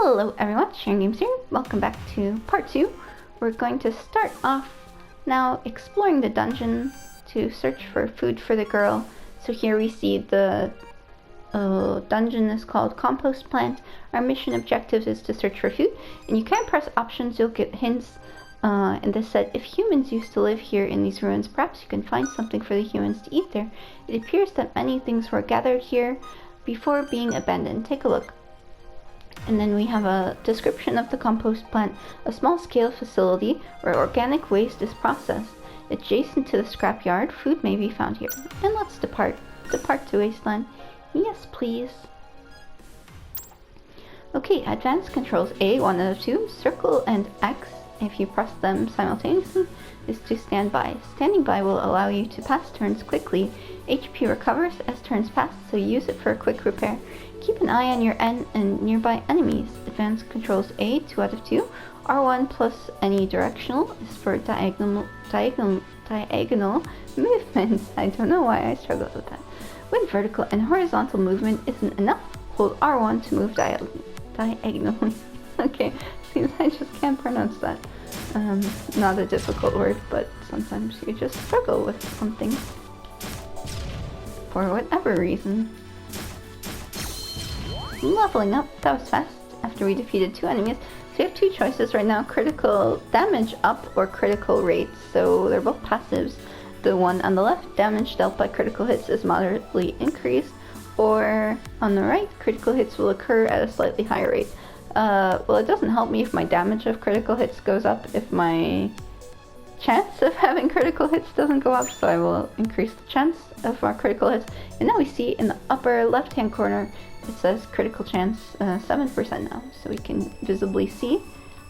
Hello everyone, Sharing Games here. Welcome back to part 2. We're going to start off now exploring the dungeon to search for food for the girl. So here we see the dungeon is called Compost Plant. Our mission objective is to search for food, and you can press options, you'll get hints. And this said, if humans used to live here in these ruins, perhaps you can find something for the humans to eat there. It appears that many things were gathered here before being abandoned. Take a look. And then we have a description of the compost plant, a small-scale facility where organic waste is processed. Adjacent to the scrapyard, food may be found here. And let's depart. Depart to Wasteland. Yes, please. Okay, advanced controls A, 1 out of 2. Circle and X, if you press them simultaneously, is to stand by. Standing by will allow you to pass turns quickly. HP recovers as turns pass, so use it for a quick repair. Keep an eye on your N and nearby enemies. Advanced controls A, 2 out of 2. R1 plus any directional is for diagonal movement. I don't know why I struggled with that. When vertical and horizontal movement isn't enough, hold R1 to move diagonally. Okay, seems I just can't pronounce that. Not a difficult word, but sometimes you just struggle with something. For whatever reason. Leveling up, that was fast, after we defeated 2 enemies. So we have 2 choices right now, critical damage up or critical rates, so they're both passives. The one on the left, damage dealt by critical hits is moderately increased, or on the right, critical hits will occur at a slightly higher rate. Well, it doesn't help me if my damage of critical hits goes up if my chance of having critical hits doesn't go up, so I will increase the chance of our critical hits. And now we see in the upper left hand corner it says critical chance 7% now, so we can visibly see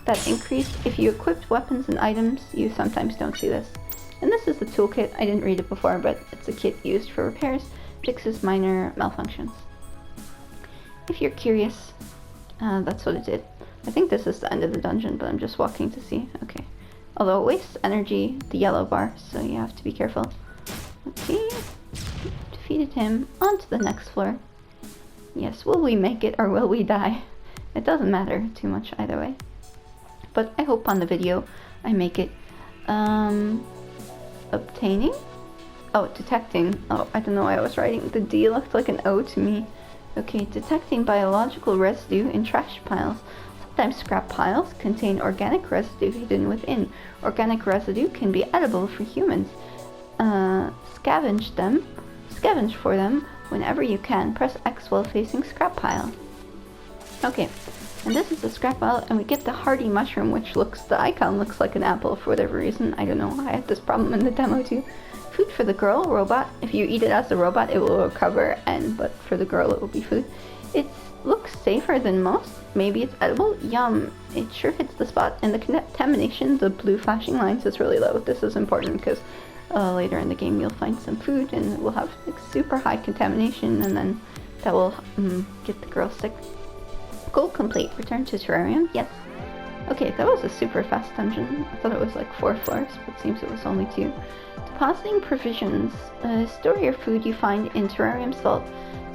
that increase. If you equipped weapons and items, you sometimes don't see this. And this is the toolkit. I didn't read it before, but it's a kit used for repairs, fixes minor malfunctions. If you're curious, that's what it did. I think this is the end of the dungeon, but I'm just walking to see. Okay. Although it wastes energy, the yellow bar, so you have to be careful. Okay. Defeated him. On to the next floor. Yes, will we make it or will we die? It doesn't matter too much either way. But I hope on the video I make it. Obtaining? Oh, detecting. Oh, I don't know why I was writing. The D looked like an O to me. Okay, detecting biological residue in trash piles. Sometimes scrap piles contain organic residue hidden within. Organic residue can be edible for humans. Scavenge for them whenever you can. Press X while facing scrap pile. Okay, and this is the scrap pile, and we get the hardy mushroom, which the icon looks like an apple for whatever reason. I don't know, I had this problem in the demo too. Food for the girl, robot. If you eat it as a robot, it will recover, but for the girl, it will be food. It looks safer than most. Maybe it's edible. Yum. It sure hits the spot. And the contamination, the blue flashing lines, is really low. This is important because later in the game you'll find some food and it will have like super high contamination, and then that will get the girl sick. Goal complete. Return to Terrarium. Yes. Okay, that was a super fast dungeon. I thought it was like 4 floors, but it seems it was only 2. Depositing provisions. Store your food you find in Terrarium's vault.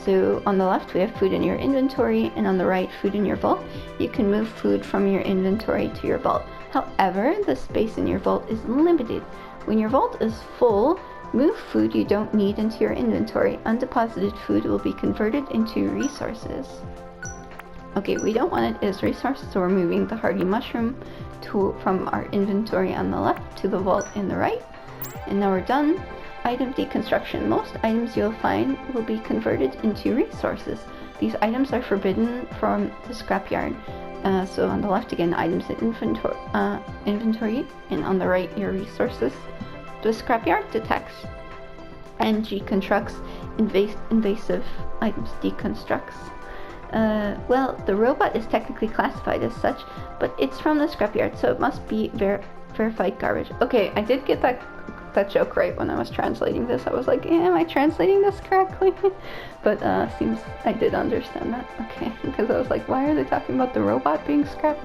So on the left we have food in your inventory, and on the right food in your vault. You can move food from your inventory to your vault. However, the space in your vault is limited. When your vault is full, move food you don't need into your inventory. Undeposited food will be converted into resources. Okay, we don't want it as resources, so we're moving the hardy mushroom from our inventory on the left to the vault in the right. And now we're done. Item deconstruction. Most items you'll find will be converted into resources. These items are forbidden from the scrapyard. So on the left again, items in inventory, and on the right, your resources. The scrapyard detects and deconstructs invasive items. Deconstructs. Well, the robot is technically classified as such, but it's from the scrapyard, so it must be verified garbage. Okay, I did get that joke right when I was translating this. I was like, am I translating this correctly? But seems I did understand that. Okay, because I was like, why are they talking about the robot being scrapped?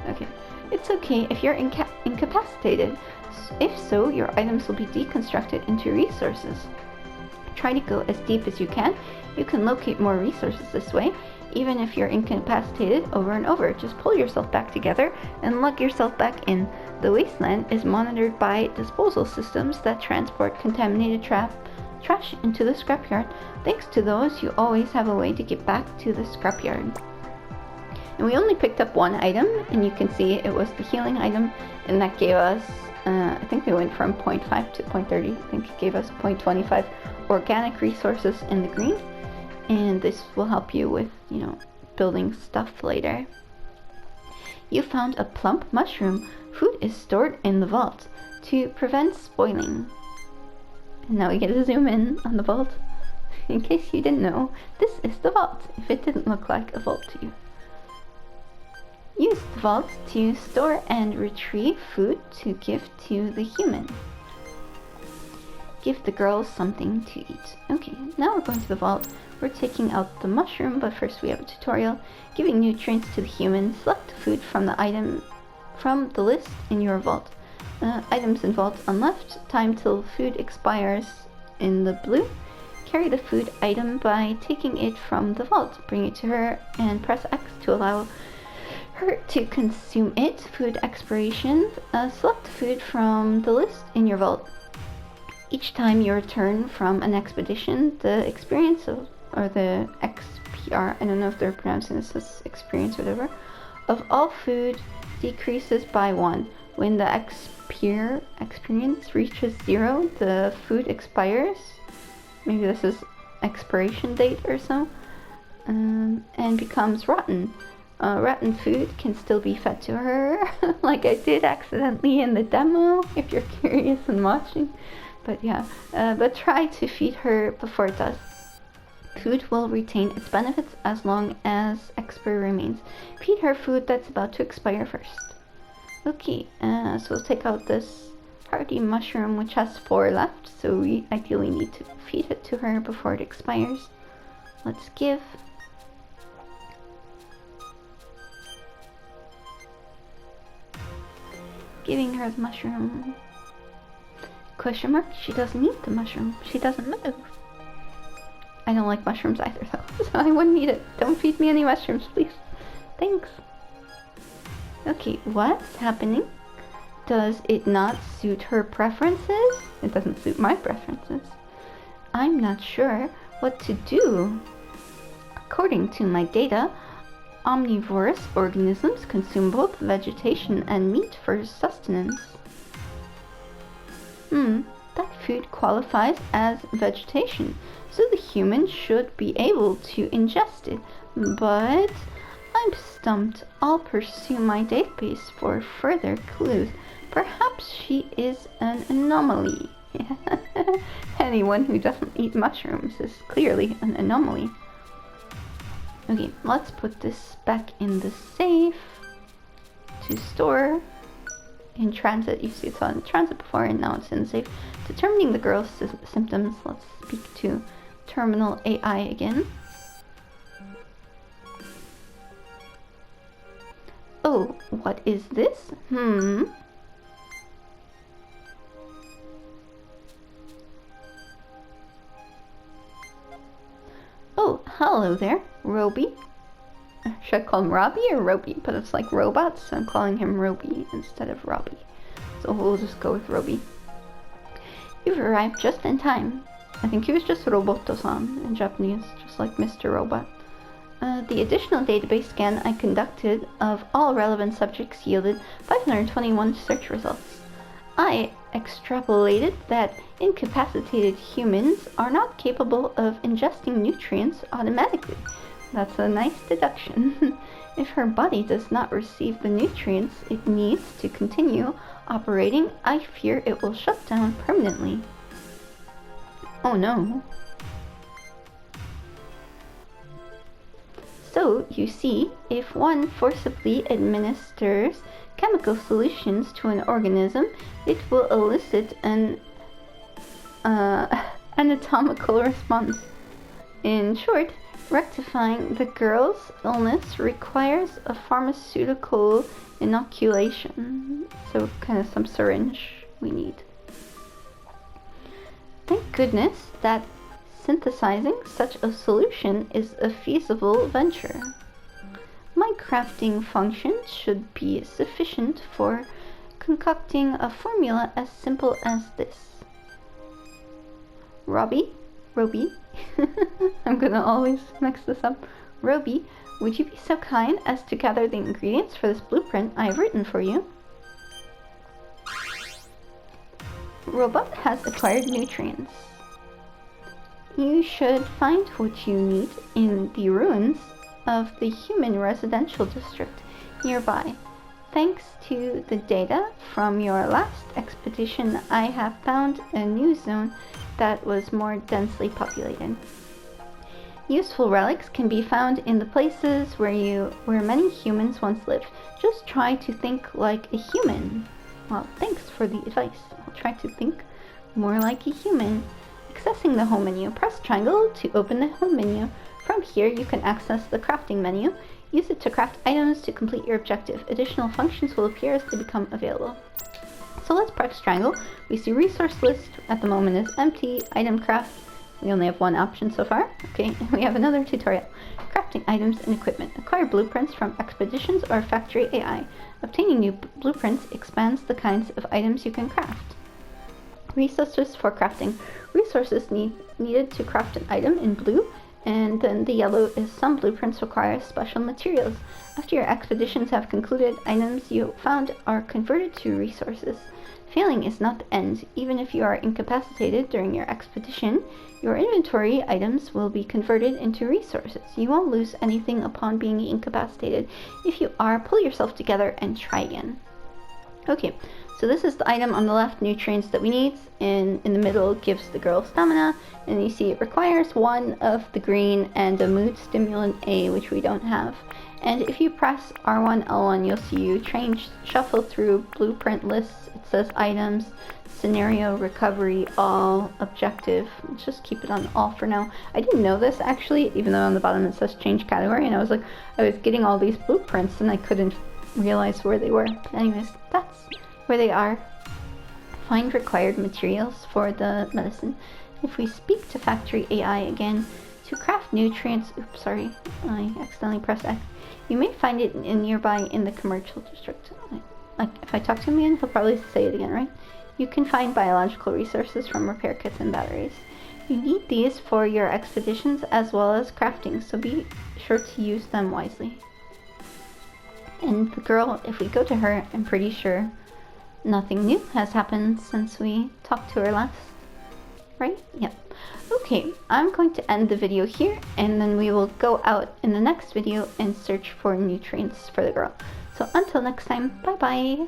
Okay, it's okay if you're incapacitated. If so, your items will be deconstructed into resources. Try to go as deep as you can. You can locate more resources this way. even if you're incapacitated over and over. Just pull yourself back together and lug yourself back in. The wasteland is monitored by disposal systems that transport contaminated trash into the scrapyard. Thanks to those, you always have a way to get back to the scrapyard. And we only picked up one item, and you can see it was the healing item, and that gave us, I think we went from 0.5 to 0.30. I think it gave us 0.25 organic resources in the green. And this will help you with, building stuff later. You found a plump mushroom. Food is stored in the vault to prevent spoiling. And now we get to zoom in on the vault. In case you didn't know, this is the vault, if it didn't look like a vault to you. Use the vault to store and retrieve food to give to the human. Give the girls something to eat. Okay, now we're going to the vault. We're taking out the mushroom, but first we have a tutorial. Giving nutrients to the human. Select food from the list in your vault. Items in vault on left. Time till food expires in the blue. Carry the food item by taking it from the vault. Bring it to her and press X to allow her to consume it. Food expiration. Select food from the list in your vault. Each time you return from an expedition, the experience or the XPR, I don't know if they're pronouncing this as experience or whatever, of all food decreases by 1. When the experience reaches 0, the food expires. Maybe this is expiration date or so. And becomes rotten. Rotten food can still be fed to her, like I did accidentally in the demo, if you're curious and watching. But yeah, but try to feed her before it does. Food will retain its benefits as long as expiry remains. Feed her food that's about to expire first. Okay, so we'll take out this hardy mushroom, which has 4 left, so we ideally need to feed it to her before it expires. Let's give. Giving her the mushroom. Question mark, she doesn't eat the mushroom. She doesn't move. I don't like mushrooms either though, so I wouldn't eat it. Don't feed me any mushrooms, please. Thanks. Okay, what's happening? Does it not suit her preferences? It doesn't suit my preferences. I'm not sure what to do. According to my data, omnivorous organisms consume both vegetation and meat for sustenance. That food qualifies as vegetation, so the human should be able to ingest it. But I'm stumped. I'll pursue my database for further clues. Perhaps she is an anomaly. Anyone who doesn't eat mushrooms is clearly an anomaly. Okay, let's put this back in the safe to store. In transit, you see it's on transit before and now it's in the safe. Determining the girl's symptoms, let's speak to terminal AI again. Oh, what is this? Oh, hello there, Roby. Should I call him Robbie or Roby? But it's like robots, so I'm calling him Roby instead of Robbie. So we'll just go with Roby. You've arrived just in time. I think he was just Roboto-san in Japanese, just like Mr. Robot. The additional database scan I conducted of all relevant subjects yielded 521 search results. I extrapolated that incapacitated humans are not capable of ingesting nutrients automatically. That's a nice deduction. If her body does not receive the nutrients it needs to continue operating, I fear it will shut down permanently. Oh no. So, you see, if one forcibly administers chemical solutions to an organism, it will elicit an anatomical response. In short, rectifying the girl's illness requires a pharmaceutical inoculation. So kind of some syringe we need. Thank goodness that Synthesizing such a solution is a feasible venture. My crafting function should be sufficient for concocting a formula as simple as this. Robbie, I'm gonna always mix this up. Robbie, would you be so kind as to gather the ingredients for this blueprint I have written for you? Robot has acquired nutrients. You should find what you need in the ruins of the human residential district nearby. Thanks to the data from your last expedition, I have found a new zone that was more densely populated. Useful relics can be found in the places where many humans once lived. Just try to think like a human. Well, thanks for the advice. I'll try to think more like a human. Accessing the home menu, press triangle to open the home menu. From here, you can access the crafting menu. Use it to craft items to complete your objective. Additional functions will appear as they become available. So let's press triangle. We see resource list at the moment is empty. Item craft. We only have one option so far. Okay, we have another tutorial. Crafting items and equipment. Acquire blueprints from expeditions or factory AI. Obtaining new blueprints expands the kinds of items you can craft. Resources for crafting. Resources needed to craft an item in blue, and then the yellow is some blueprints require special materials. After your expeditions have concluded, items you found are converted to resources. Failing is not the end. Even if you are incapacitated during your expedition, your inventory items will be converted into resources. You won't lose anything upon being incapacitated. If you are, pull yourself together and try again. Okay, so this is the item on the left, nutrients that we need, and in the middle gives the girl stamina, and you see it requires one of the green and a mood stimulant A, which we don't have. And if you press R1, L1, you'll see you shuffle through blueprint lists. It says items, scenario, recovery, all, objective. Let's just keep it on all for now. I didn't know this actually, even though on the bottom it says change category, and I was getting all these blueprints and I couldn't realize where they were. But anyways, that's where they are. Find required materials for the medicine. If we speak to factory AI again, to craft nutrients, oops, sorry, I accidentally pressed X. You may find it nearby in the commercial district. Like if I talk to him again, he'll probably say it again, right? You can find biological resources from repair kits and batteries. You need these for your expeditions as well as crafting, so be sure to use them wisely. And the girl, if we go to her, I'm pretty sure nothing new has happened since we talked to her last, right? Yep. Okay, I'm going to end the video here, and then we will go out in the next video and search for nutrients for the girl. So until next time, bye bye!